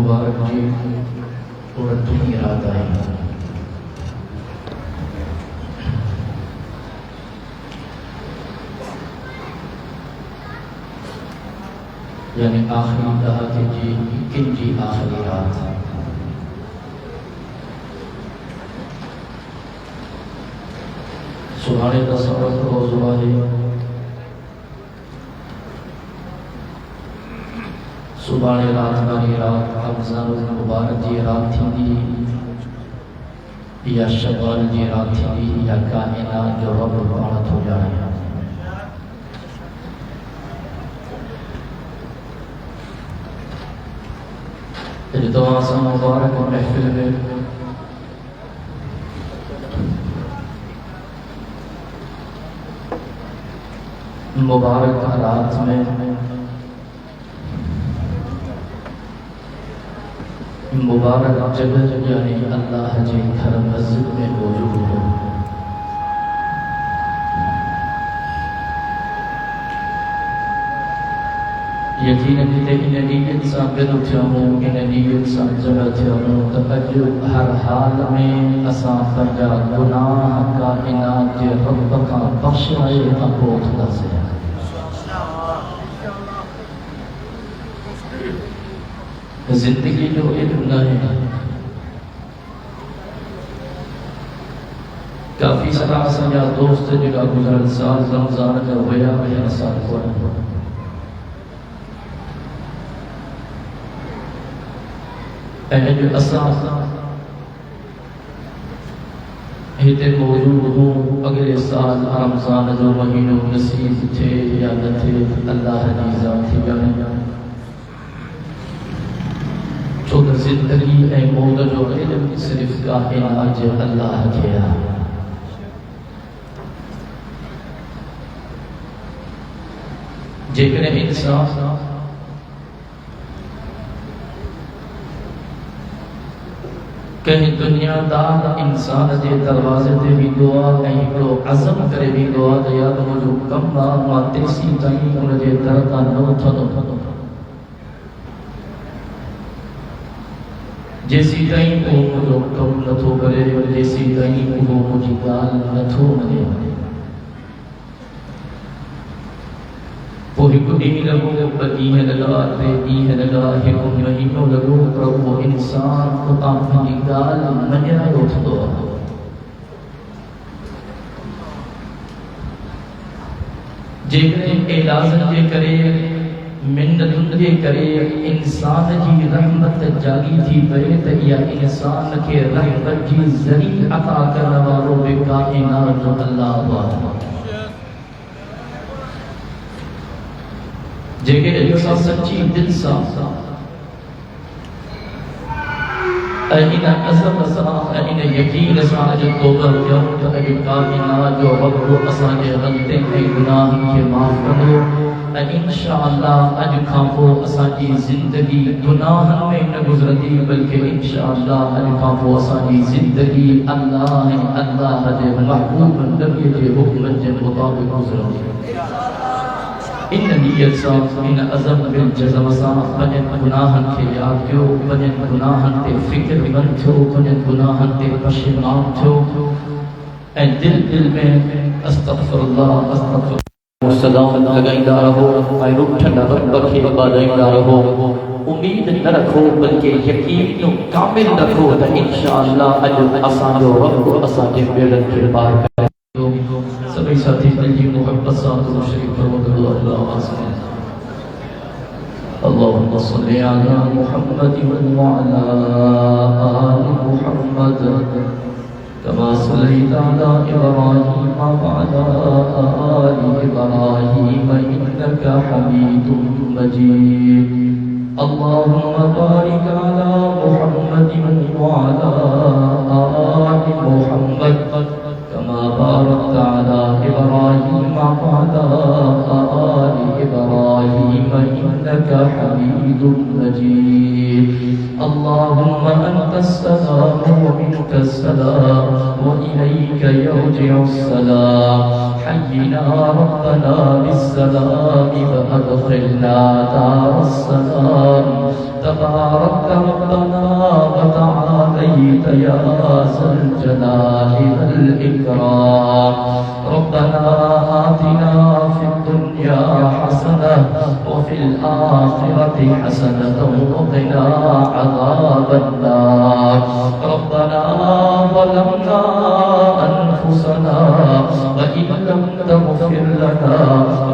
मुबारक जी और दुनिया रात आई यानी आखिरी रात जी किंजी आखिरी रात सुहाने तसव्वुर रोज़ा है सुबह रात वाली रात रमज़ान मुबारक जी रात थी या शवाल जी रात थी या कायनात जो रब पाणत हो जाए दुआ सा मुबारक महफिल में मुबारक रात में मुबारक जगह यानी अल्लाह जी घर मस्जिद में मौजूद हो। यकीनन इन नीयत सां गॾु थियूं इन नीयत सां जॻह थियूं त अॼु हर हाल में असां पंहिंजा गुनाह काइनात जे रब खां बख़्शिश खां पोइ उथंदासीं। जिंदगी जो इल्म न है काफ़ी सारा असांजा दोस्त जेका गुज़िरियल साल रमज़ान जा हुया हिन साल कोन ऐं अॼु असां हिते मौजूद हूं अॻिले साल रमज़ान जो महीनो नसीब थिए या न थिए अल्लाह जी ज़ाती ॼाणे छो त ज़िंदगी ऐं मौत जो इल्म सिर्फ़ काइनात जे अल्लाह खे आहे। जेकॾहिं इंसान कंहिं दुनियादार इंसान जे दरवाज़े ते वेंदो आहे ऐं हिकिड़ो अज़म करे वेंदो आहे त या त मुंहिंजो कमु आहे मां तेसीं ताईं हुन जे दर तां न उथंदो जेसीं ताईं उहो मुंहिंजो कमु नथो करे जेसीं ताईं उहो मुंहिंजी ॻाल्हि नथो मञे। पोइ हिकु ॾींहुं लॻो ॿ ॾींहं लॻा टे ॾींहं लॻा हिकु महीनो लॻो पर उहो इंसान उतां पंहिंजी ॻाल्हि मञाए उथंदो आहे। जेकॾहिं इलाजनि जे करे मिन्नतुनि जे करे इंसान जी रहमत जागी थी पए त इहा इंसान खे रहमत जी ज़री अता करण वारो बि काइनात जो अल्लाह आहे। जेके असां सची दिल सां ऐं इन अज़म सां ऐं इन यकीन सां अॼु तौबा कयूं त अॼु काइनात जो रब असांजे ग़लतियुनि ऐं गुनाहनि खे माफ़ कंदो ऐं इंशाअल्लाह अॼु खां पोइ असांजी ज़िंदगी गुनाहनि में न गुज़रंदी बल्कि इंशाअल्लाह अॼु खां पोइ असांजी ज़िंदगी अल्लाह ऐं अल्लाह जे महबूब नबी जे हुक्म जे मुताबिक़ गुज़रंदी। इन नीयत सां इन अज़म बिल जज़म सां पंहिंजनि गुनाहनि खे यादि कयो पंहिंजनि गुनाहनि ते फ़िक्रमंद थियो पंहिंजनि गुनाहनि ते पशेमान थियो ऐं दिल में अस्तग़फिरुल्लाह अस्तग़फिरुल्लाह सदाम लगाईंदा रहो ऐं रुठंदा रब खे इबादत रहो। उम्मीद न रखो बल्कि यकीन कामिल रखो त इंशाअल्लाह अॼु असांजो रब असांजे बेड़नि खे पार करे। सभी साथी दिल की मोहब्बत साथ शरीफ अल्लाहुम्मा सल्ली अला मुहम्मद व अला आलि मुहम्मद कमा सल्लैता अला इब्राहीम व अला आलि इब्राहीम इन्नका हमीदुम मजीद। अल्लाहुम्मा बारिक अला मुहम्मद व अला आलि मुहम्मद कमा बारकता अला इब्राहीम व अला आलि इब्राहीम इन्नका हमीदुम मजीद। अल्लाहुम्मा अंतस सलाम السلام ومنك السلام وإليك يرجع السلام حينا ربنا بالسلام فأدخلنا دار السلام تبارك ربنا وتعاليت يا ذا الجلال والإكرام ربنا آتنا في الدنيا حسنة وفي الآخرة حسنة وقنا عذاب النار ربنا ظلمنا أنفسنا وإن لم تغفر لنا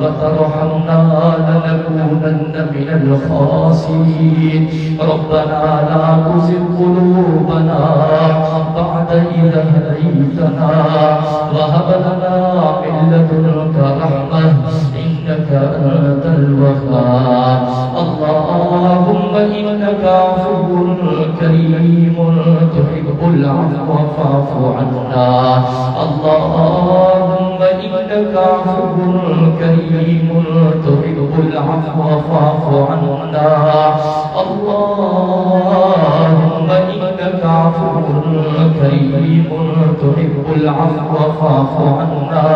وترحمنا لنكونن من الخاسرين ربنا لا تزغ قلوبنا بعد إذ هديتنا وهب لنا من لدنك رحمة إنك أنت الوهاب اللهم إنك عفو كريم تحب العفو فاعف عنا اللهم إنك عفو كريم تحب العفو فاعف عنا اللهم إنك عفو كريم تحب العفو فاعف عنا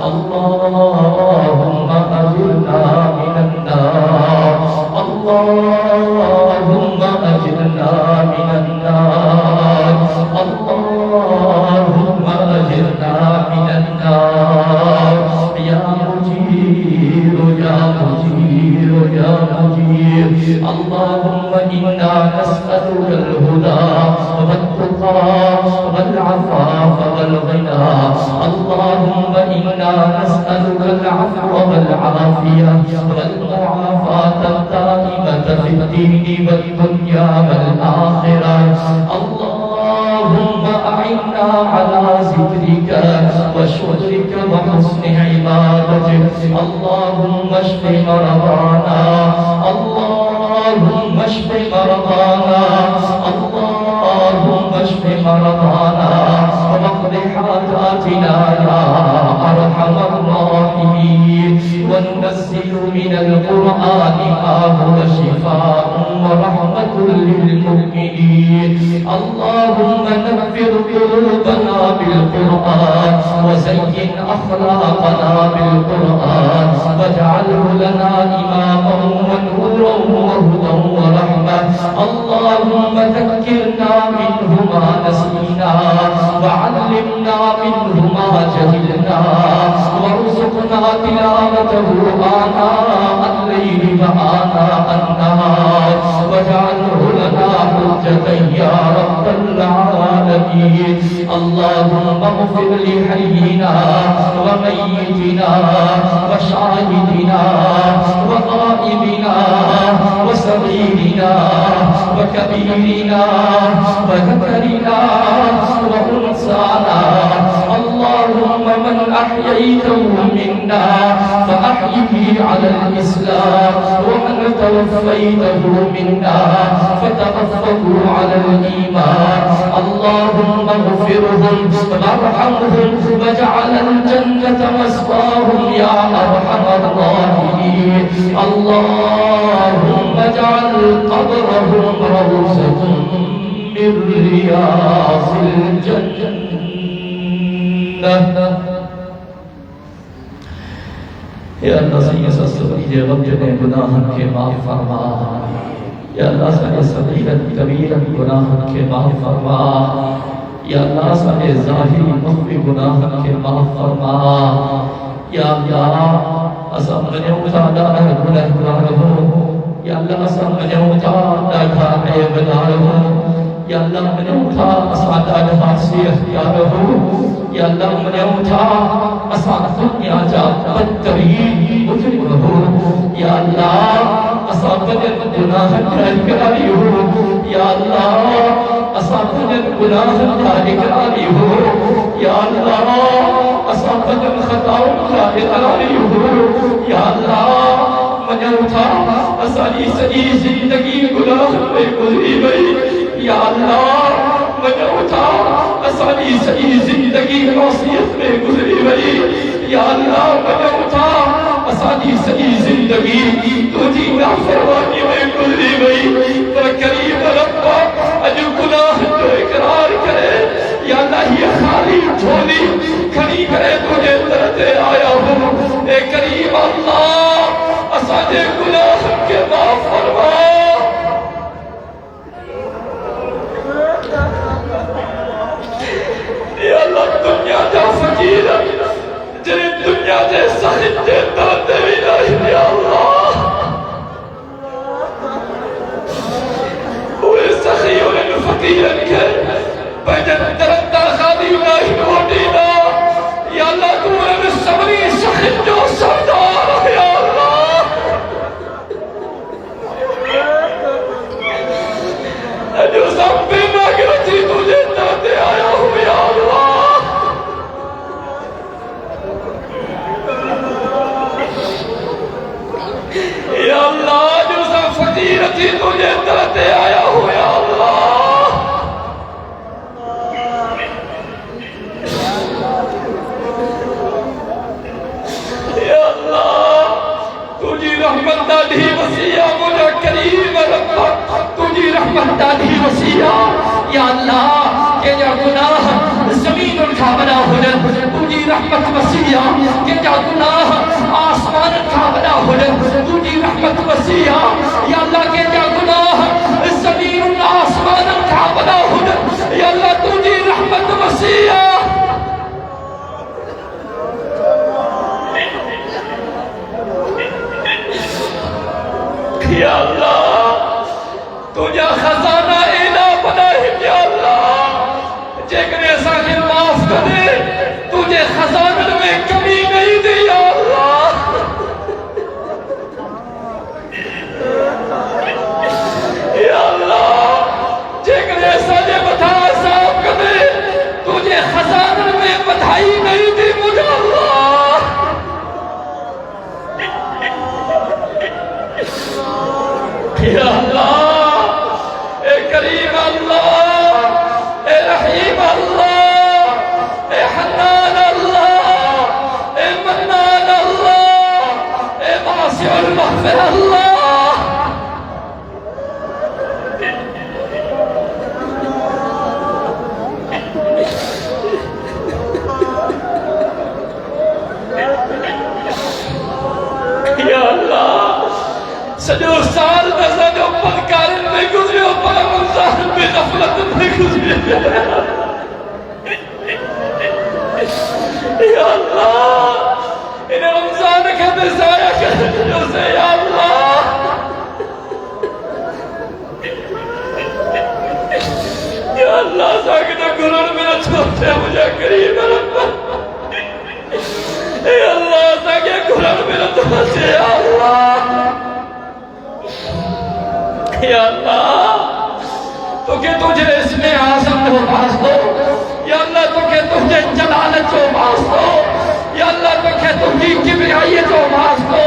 اللهم أجرنا من النار اللهم أجرنا من النار اللهم أجرنا من النار يا مجير يا مجير يا مجير اللهم إنا نسألك الهدى والتقى والعفاف والغنى اللهم إنا نسألك العفو والعافية والمعافاة الدائمة في الدين والدنيا والآخرة اللهم أعنا على ذكرك وشكرك وحسن عبادتك اللهم اشف مرضانا اللهم اشف مرضانا اللهم اشف مرضانا واقض حاجاتنا يا أرحم الراحمين وننزل من القرآن ما هو شفاء ورحمة للمؤمنين اللهم نفر قلوبنا بالقرآن وزين أخلاقنا بالقرآن واجعله لنا إماما ونورا وهدى ورحمة اللهم ذكرنا منه ما نسينا وعلمنا منه ما جهلنا وارزقنا تلاوته آناء الليل وآناء النهار واجعله لنا حجة يا رب العالمين اللهم اغفر لحينا وميتنا وشاهدنا وغائبنا وصغيرنا وكبيرنا وذكرنا وأنثانا اللهم من أحييته منا فأحيه على الإسلام ومن توفيته منا فتوفه على الإيمان اللهم اغفرهم وارحمهم واجعل الجنة مسواهم يا أرحم الراحمين اللهم اجعل قبرهم روضة من رياض الجنة یا اللہ سید سبیل غفلت گناہ کے معاف فرما یا اللہ سید صغیرہ کبیرہ گناہ کے معاف فرما یا اللہ سید ظاہری مخفی گناہ کے معاف فرما یا اللہ اسم نعوتا لا گناہ رہو یا اللہ اسم نعوتا لا عیب رہو یا اللہ نعوتا اسعد الحاسیہ یا رہو یا اللہ نعوتا اسعد دنیا جا بدترین مجرم رہو یا اللہ اسعد گناہ کراری ہو یا اللہ اسعد گناہ کراری ہو یا اللہ اسعد خطاؤں کراری ہو یا اللہ منعوتا اسعدی سجی زندگی گناہ میں گزری گئی یا اللہ منعوتا اسعدی سجی زندگی معصیت میں گزری گئی یا اللہ منعوتا اسعدی سجی زندگی تجھی نافرمانی میں گزری گئی تو کریم ربا اجو گناہ تو दाते भी नहीं या अल्लाह वो सखियों ने फकीरन के बजन तरता खादी नहीं होती ना या अल्लाह तू ने सबरी सखी जो सरदार या अल्लाह जो सब पे मांगती तुझे दाते आया हूँ या अल्लाह या अल्लाह जो सब फकीर थी तुझे दाते आया हूँ या अल्लाह या अल्लाह तुझी रहमत दादी वसिया मुझे करीम रब्बा तुझी रहमत दादी वसिया या अल्लाह के जा गुनाह जमीन उठा बना हुजन तुझी रहमत वसिया के जा गुनाह आसमान उठा बना हुजन तुझी रहमत वसिया या अल्लाह के जा गुनाह जमीन आसमान उठा बना हुजन या अल्लाह तुझी रहमत वसिया या अल्लाह तुझा खजाना इला बनाए या अल्लाह जेकर ऐसा के माफ करे तुझे खजाने में कमी नहीं दी या अल्लाह या अल्लाह जेकर ऐसा जे बता साफ करे तुझे खजाने में बधाई नहीं दी मुझे अल्लाह या अल्लाह ए करीम अल्लाह ए रहीम अल्लाह ए हन्नान अल्लाह ए मन्नान अल्लाह ए वासिउल मग़फ़िरह अल्लाह या अल्लाह सजो साल में सजो पलकार में गुजरे पर रमजान में गफलत में गुजरे या अल्लाह इन रमजान के मिसाया कर से या अल्लाह या अल्लाह साकिना गुरन में छोटे मुझे करीब रब्बा या अल्लाह साके गुरन में तो से या अल्लाह या अल्लाह तो के तुझे इसमें आज़म हो पास दो या अल्लाह तो के तुझे जलालत हो पास दो या अल्लाह तो के तुझी किबरियात हो पास दो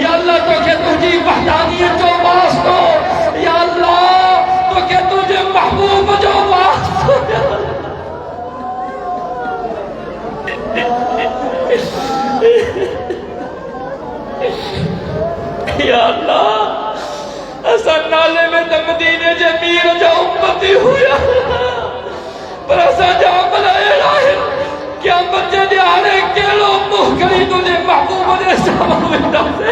या अल्लाह तो के तुझी वहदानियत हो पास दो या अल्लाह तो के तुझे महबूब जो पास दो या अल्लाह असा नाले में त मदीने जे मीर जा उम्मती हुया पर असा जा बनाया है क्या बच्चे दिहाड़े केलो मुंह करी तुझे महबूब दे सामने में दे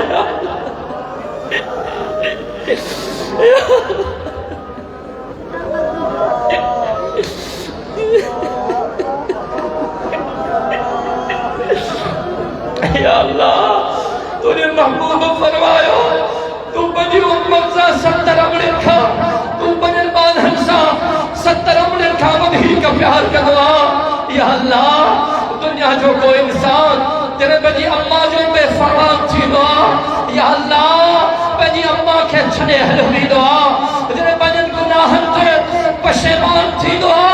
या अल्लाह तुझे महबूब फरमायो तू बजी उम्मत सा 70 अमले खा तू बजल बांधन सा 70 अमले खा वधी का प्यार करवा या अल्लाह दुनिया जो कोई इंसान तेरे बजी अम्मा जो बेफरमान थी दुआ या अल्लाह बजी अम्मा के छने हलवी दुआ तेरे बजन गुनाहन ते पशेमान थी दुआ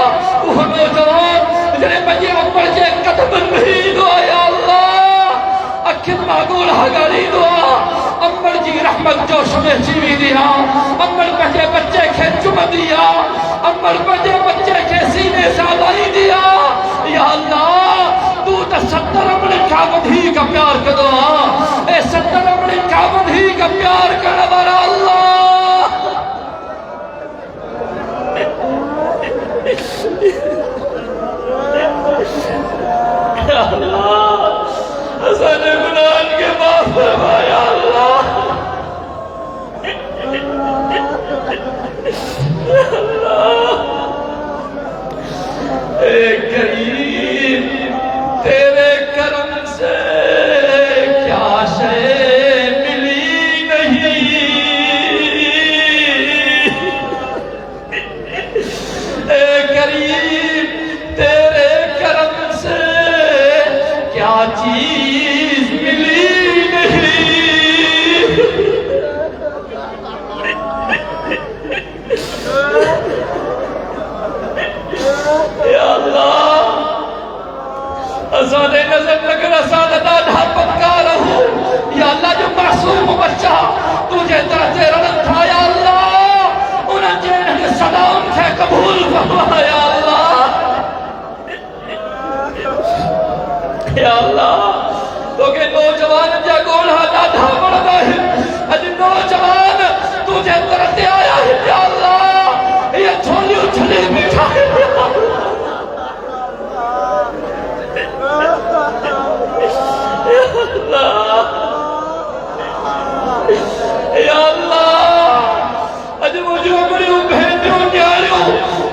वो नौजवान तेरे बजी अम्मा जे कदमन भी दुआ या अल्लाह अखिन मागोल हगाली दुआ अम्मड़ जी रहमत जो शुमे जीवी दिया अम्मड़ बजे बच्चे के चुम दिया अम्मड़ बजे बच्चे के सीने से लाई दिया या अल्लाह तू तो 70 अमले का वधी का प्यार कर दो ए 70 अमले का वधी का प्यार कर वाला अल्लाह या अल्लाह हसन गुनाह के माफ फरमाया अल्लाह करीम तेरे करम से क्या चीज मिली नहीं। या अल्लाह असाने नजर लगर असादा ढापत का रहूं। या अल्लाह जो मासूम बच्चा तुझे तरह तेरा था या अल्लाह उन्हें जेल के सदा उनसे कबूल फरमा या अल्लाह। या अल्लाह तो के नौजवान जा गोल ॾाढा वणंदा आहिनि। अॼु नौजवान तुझे तरह ते आया है या अल्लाह ये झोलियूं छॾे बीठा है या अल्लाह। अॼु मुंहिंजूं बड़ियूं भेनरूं न्याणियूं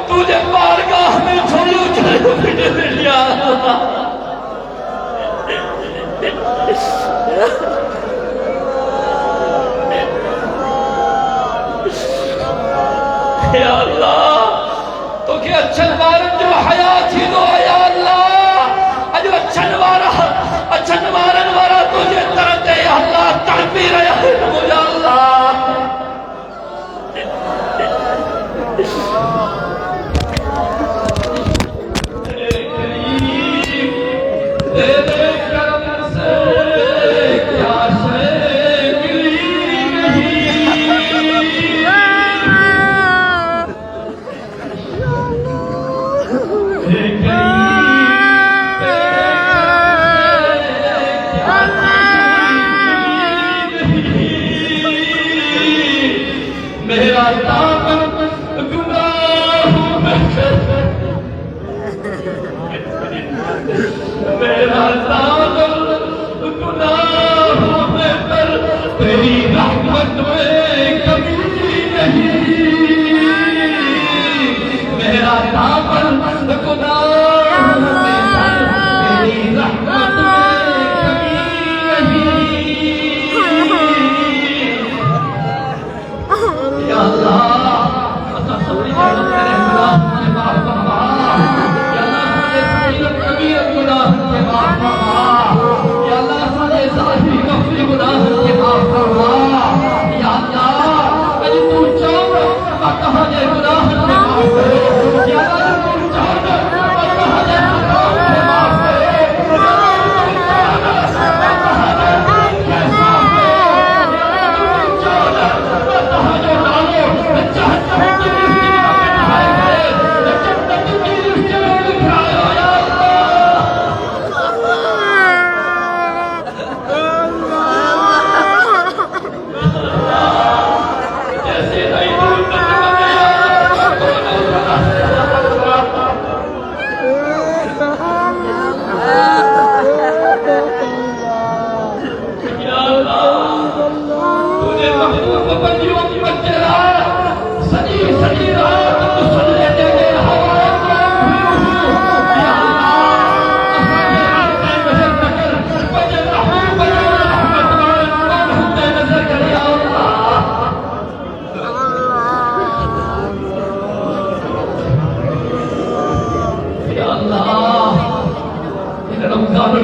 तुझे बारगाह में झोलियूं छॾे बीठियूं या अल्लाह। या अल्लाह तोखे अछनि वारनि जो हया थींदो या अल्लाह। अॼु अछनि वारनि वारा तुंहिंजे दर ते या अल्लाह तड़पी रहिया आहिनि मुंहिंजा अल्लाह। मेरा गुनाहों में पर तेरी रहमत में कमी नहीं। मेरा दामन गुनाहों में पर तेरी रहमत में कमी नहीं। या अल्लाह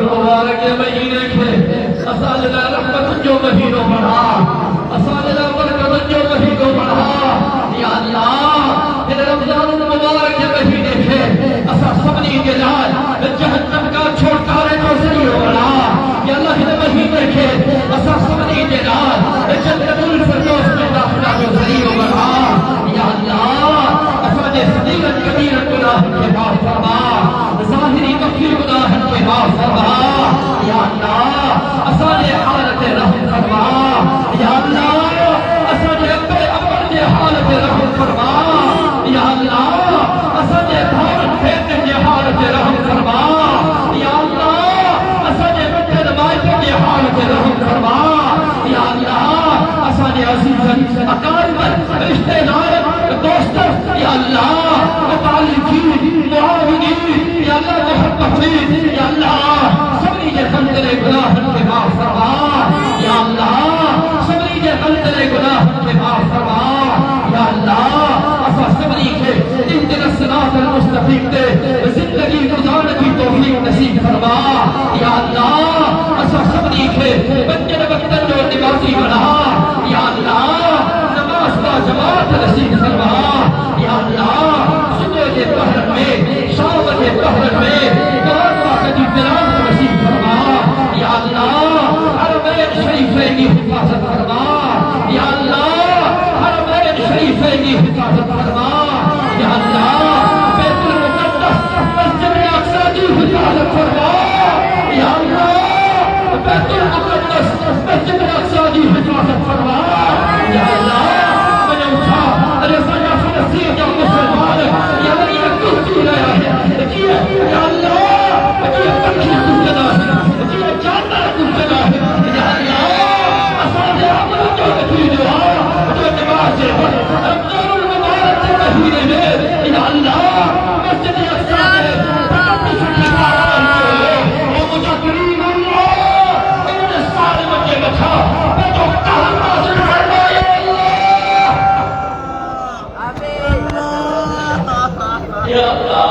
मुबारक महीने खे असांजे लाइ रहमत जो महीनो बणा, असांजे लाइ बरकत जो महीनो बणा। या अल्लाह हिन रमज़ान मुबारक जे महीने खे असां सभिनी जे लाइ जहन्नम खां छुटकारे जो ज़रियो बणा। या अल्लाह हिन महीने खे असां सभिनी जे लाइ जन्नतुल फिरदौस में दाख़िला जो ज़रियो बणा। या अल्लाह असांजे सगीरत कबीरत गुनाहनि खे माफ़ फरमा, ज़ाहिरी कफ़ी गुनाहनि खे माफ़ फरमा। या अल्लाह असांजे हाल ते रहम फरमा। या अल्लाह असांजे अबे अमर जे हाल ते रहम फरमा। या अल्लाह असांजे भाउरनि भेनरुनि जे हाल ते रहम फरमा। या अल्लाह असांजे मिटनि माइटनि जे हाल ते रहम फरमा। या अल्लाह असांजे अज़ीज़नि अकारिबनि रिश्तेदारनि दोस्तनि या अल्लाह मुतालिकीन मुआविनीन या अल्लाह मुहब्बतीन या अल्लाह सभी जे गंदे गुनाहनि खे माफ़ फरमा। या अल्लाह सभी जे गंदे गुनाहनि खे माफ़ फरमा। या अल्लाह असां सभी खे इहदिना सिरातल मुस्तक़ीम ते ज़िंदगी गुज़ारण जी तौफ़ीक़ नसीब फरमा। या अल्लाह से बच्चे वक्तन जो निवासी बना। या अल्लाह नमाज का जमात नसीब फरमा। या अल्लाह सुबह के पहर में, शाम के पहर में दुआ की बिलाल नसीब फरमा। या अल्लाह हरमैन शरीफैन की हिफाजत फरमा। या अल्लाह हरमैन शरीफैन की हिफाजत फरमा। या अल्लाह बैतुल मुक़द्दस मस्जिद अक़सा की हिफाजत फरमा। या अल्लाह बैतुल मुक़द्दस मस्जिद अक़सा की हिफाजत फरमा। या अल्लाह मैंने उठा अरे सजा फलस्तीन का मुसलमान या मेरी कुर्सी लाया है देखिए। या अल्लाह ये पक्षी कुर्सना है, ये जानवर कुर्सना है। या अल्लाह असाज़े अपना जो नतीज दुआ जो नमाज है रमज़ानुल मुबारक के महीने में। या अल्लाह मस्जिद अक़सा में तकद्दुस की आवाज़ है ओ मुझे करीम अल्लाह इन्होंने सारे बच्चे बचा मैं जो कहा नाज़िल फरमाए अल्लाह। या अल्लाह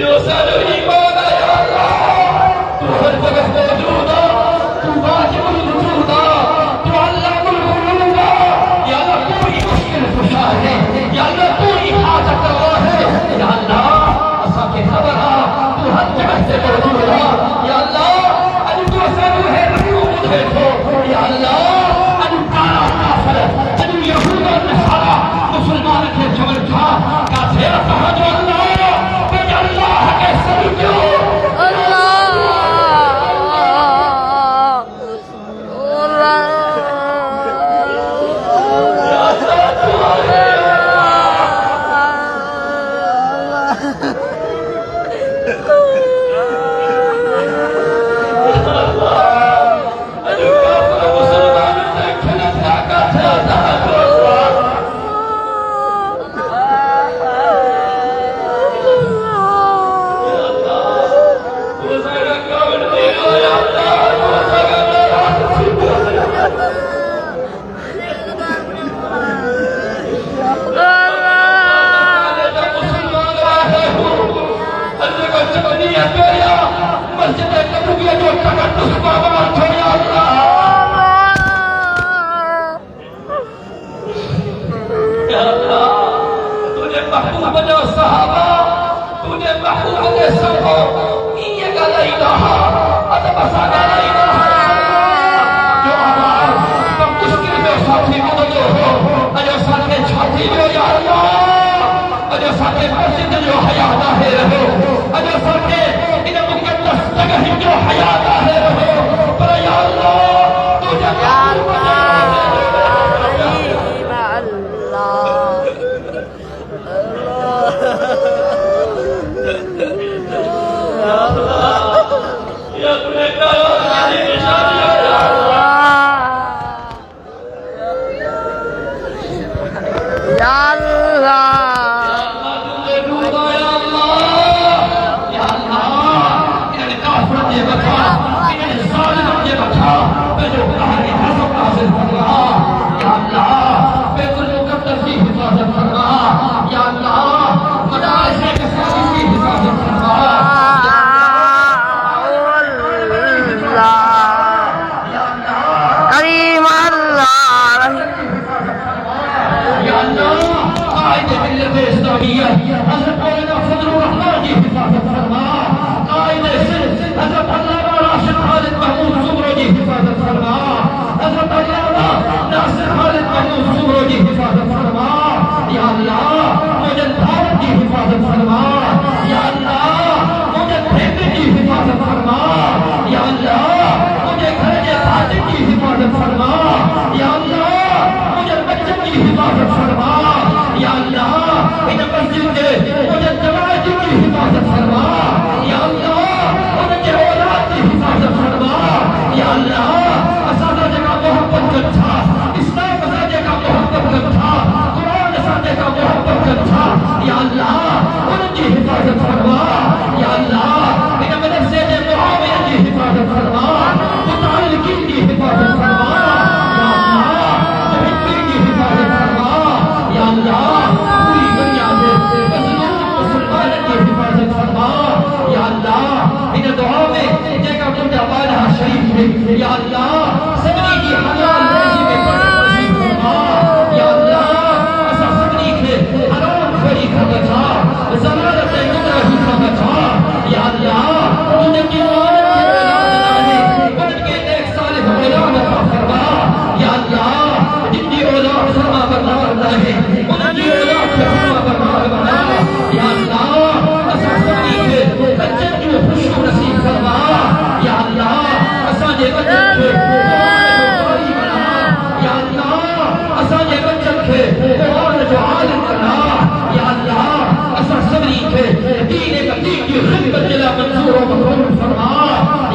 यो सारे ईमान है। या अल्लाह तू हर जगह मौजूद है, तू वाजिबुल वजूद है, तू अल्लाहुल गुरूब है। या अल्लाह कोई मुश्किल कुशा है। या अल्लाह कोई हाजत रवा है। या अल्लाह असा के खबर है तू हर जगह से मौजूद है। या अल्लाह अनु तो सारू है रखो मुझे तो। या अल्लाह अनु काला काफिर अनु यहूद और नसारा मुसलमान के जबर था का तेरा कहा जो अल्लाह अल्लाह के सल्लल्लाहु हिफाजत फरमा। थे या अल्लाह सबनी की हलाल रोजी में बरकत नसीब फरमा या अल्लाह असा सबनी के हराम खोरी का बचा ज़मानत गुमराही का बचा या अल्लाह उनकी औलाद की औलाद है उनके नेक सालिह औलाद अता फरमा या अल्लाह जिनकी औलाद फरमा बरदार रहे उनकी औलाद फरमा बरदार बना या अल्लाह असा सबनी के बच्चन जो खुशू नसीब फरमा या अल्लाह असांजे बच्चन के कुरान जो बना या अल्लाह असांजे बच्चन के कुरान जो आलिम बना या अल्लाह असा सबनी के दीन की खिदमत जला मंजूर व मकबूल फरमा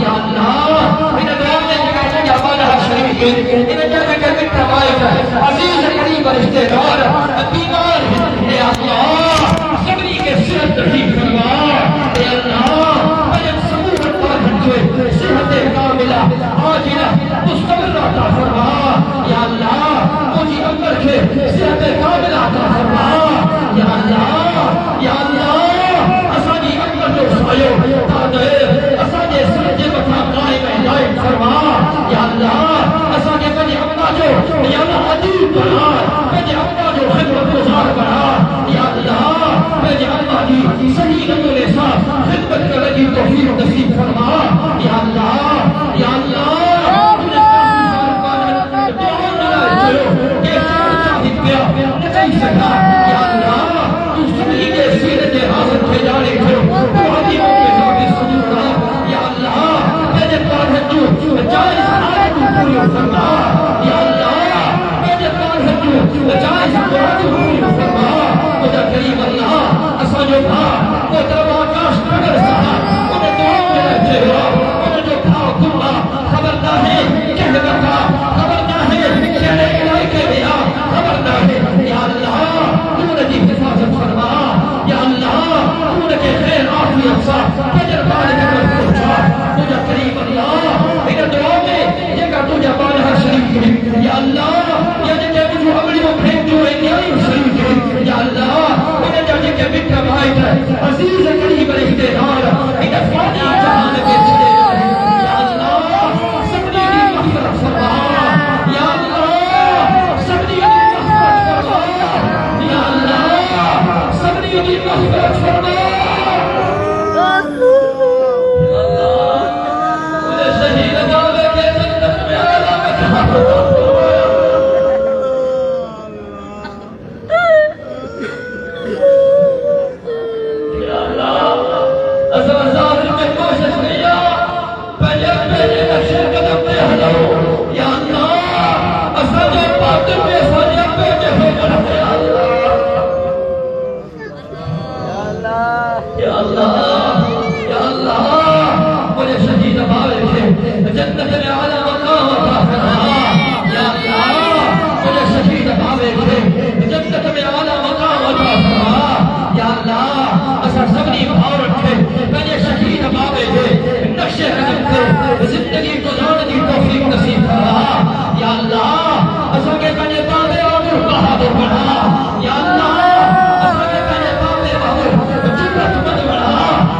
या अल्लाह इन दुआ में जगह जगह बाला शरीफ इन जगह के मिठा माइक अजीज करीम रिश्तेदार बीमार है या अल्लाह सबनी के सेहत नसीब फरमा या अल्लाह अजब समूह सेहत कामिला आजिला मुस्तमर अता फरमा या अल्लाह मुझे अंदर के सेहत कामिला अता फरमा या अल्लाह असानी अंदर जो सायो तादे असाने सरजे बता कायम लाइट फरमा या अल्लाह असाने बने अम्मा जो या अल्लाह अदीब बना बने अम्मा जो खिदमत गुजार बना या अल्लाह बने अम्मा की सही नमूने से खिदमत करने की तौफीक नसीब फरमा या अल्लाह अजीज करीब रिश्तेदार इन फानी जहान के या अल्लाह सबनी की मग़फ़िरत फरमा या अल्लाह सबनी की मग़फ़िरत फरमा या अल्लाह सबनी की मग़फ़िरत फरमा या अल्लाह मुझे शहीद जावे के जन्नत में आला मकाम जन्नत में आला मकाम अता फरमा या अल्लाह मुझे शहीद भावे थे जन्नत में आला मकाम अता फरमा या अल्लाह असा सबनी भाव रखे मैंने शहीद भावे थे नक्शे कदम पे जिंदगी गुजारने की तौफीक नसीब फरमा या अल्लाह असा के मैंने बाबे आमिर बहादुर बना या अल्लाह असा के मैंने बाबे आमिर जुर्रतमंद बना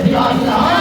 या अल्लाह